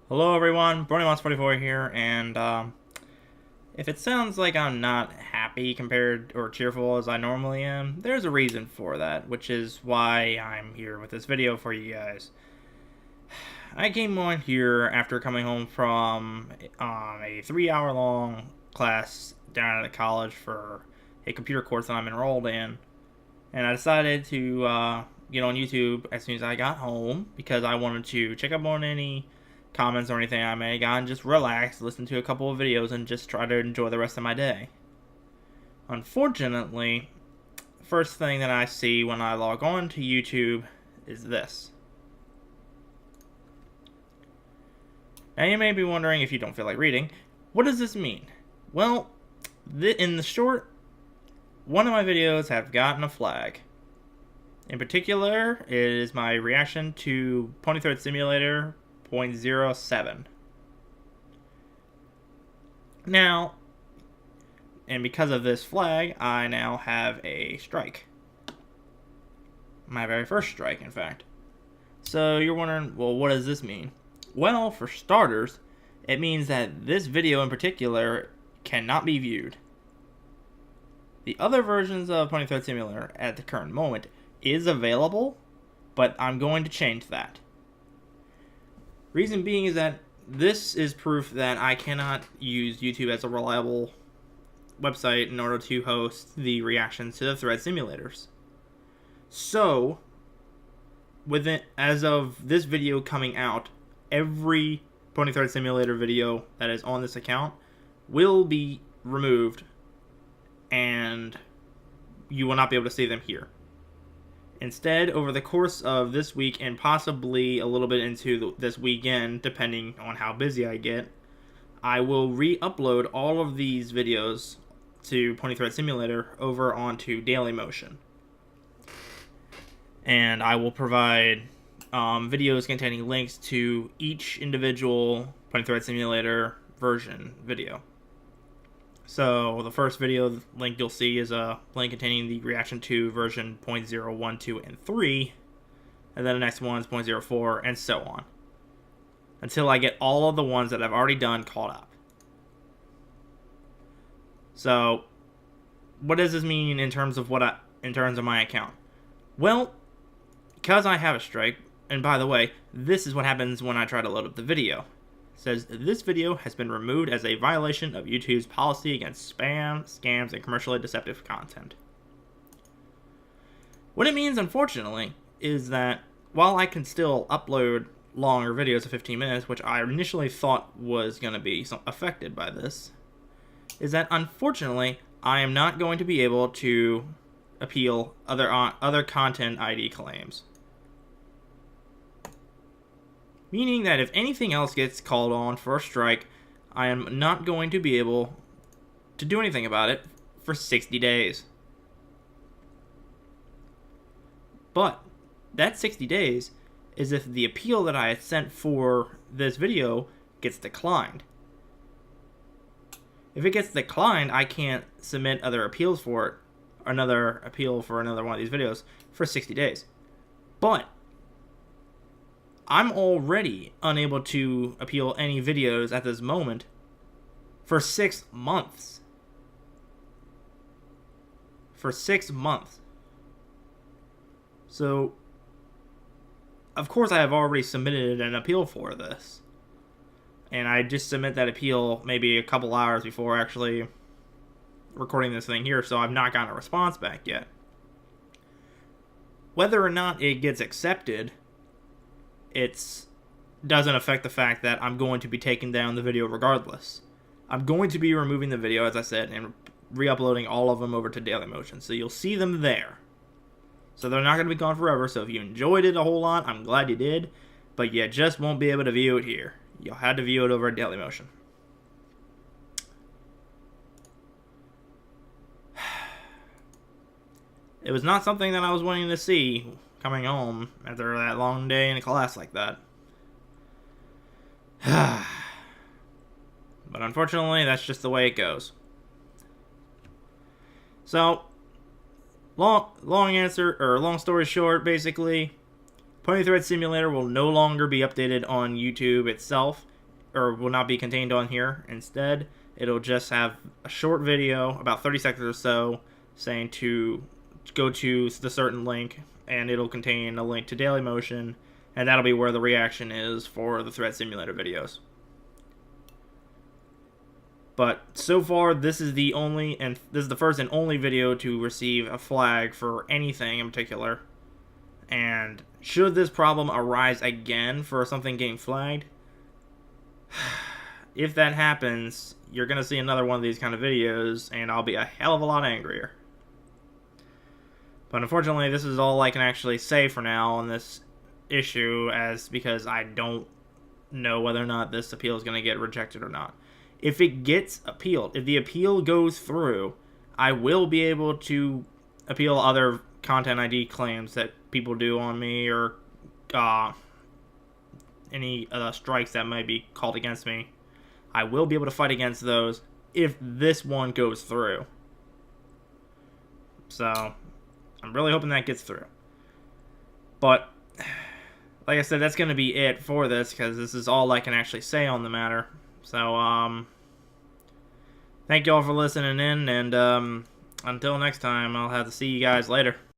Hello everyone, BronyMoss44 here, and if it sounds like I'm not happy compared or cheerful as I normally am, there's a reason for that, which is why I'm here with this video for you guys. I came on here after coming home from a 3-hour long class down at the college for a computer course that I'm enrolled in, and I decided to get on YouTube as soon as I got home because I wanted to check up on any comments or anything I may have gotten, just relax, listen to a couple of videos, and just try to enjoy the rest of my day. Unfortunately, first thing that I see when I log on to YouTube is this. Now you may be wondering, if you don't feel like reading, what does this mean? Well, in the short, one of my videos have gotten a flag. In particular, it is my reaction to Pony Thread Simulator 0.07. Now, and because of this flag, I now have a strike. My very first strike, in fact. So you're wondering, well, what does this mean? Well, for starters, it means that this video in particular cannot be viewed. The other versions of Pony Thread Simulator at the current moment is available, but I'm going to change that. Reason being is that this is proof that I cannot use YouTube as a reliable website in order to host the reactions to the thread simulators. So, as of this video coming out, every Pony Thread Simulator video that is on this account will be removed, and you will not be able to see them here. Instead, over the course of this week and possibly a little bit into this weekend, depending on how busy I get, I will re-upload all of these videos to Pony Thread Simulator over onto Dailymotion. And I will provide videos containing links to each individual Pony Thread Simulator version video. So the first video link you'll see is a link containing the reaction to version 0.01, 2, and 3, and then the next one is 0.04, and so on, until I get all of the ones that I've already done caught up. So, what does this mean in terms of my account? Well, because I have a strike, and by the way, this is what happens when I try to load up the video. Says this video has been removed as a violation of YouTube's policy against spam, scams, and commercially deceptive content. What it means, unfortunately, is that while I can still upload longer videos of 15 minutes, which I initially thought was going to be affected by this, is that unfortunately I am not going to be able to appeal other content ID claims. Meaning that if anything else gets called on for a strike, I am not going to be able to do anything about it for 60 days. But that 60 days is if the appeal that I had sent for this video gets declined. If it gets declined, I can't submit other appeals for it, or another appeal for another one of these videos for 60 days. But I'm already unable to appeal any videos at this moment for 6 months. For 6 months. So, of course I have already submitted an appeal for this. And I just submit that appeal maybe a couple hours before actually recording this thing here, so I've not gotten a response back yet. Whether or not it gets accepted, it doesn't affect the fact that I'm going to be taking down the video regardless. I'm going to be removing the video, as I said, and re-uploading all of them over to Dailymotion, so you'll see them there. So they're not going to be gone forever, so if you enjoyed it a whole lot, I'm glad you did, but you just won't be able to view it here. You'll have to view it over at Dailymotion. It was not something that I was wanting to see coming home after that long day in a class like that. But unfortunately, that's just the way it goes. So, long story short, basically, Pony Thread Simulator will no longer be updated on YouTube itself. or will not be contained on here. Instead, it'll just have a short video, about 30 seconds or so, saying to go to the certain link, and it'll contain a link to Dailymotion, and that'll be where the reaction is for the Threat Simulator videos. But so far, this is the first and only video to receive a flag for anything in particular. And should this problem arise again for something getting flagged, if that happens, you're going to see another one of these kind of videos, and I'll be a hell of a lot angrier. But unfortunately, this is all I can actually say for now on this issue, because I don't know whether or not this appeal is going to get rejected or not. If it gets appealed, if the appeal goes through, I will be able to appeal other Content ID claims that people do on me, or any strikes that might be called against me. I will be able to fight against those if this one goes through. So, I'm really hoping that gets through. But, like I said, that's going to be it for this, because this is all I can actually say on the matter. So, thank you all for listening in, and until next time, I'll have to see you guys later.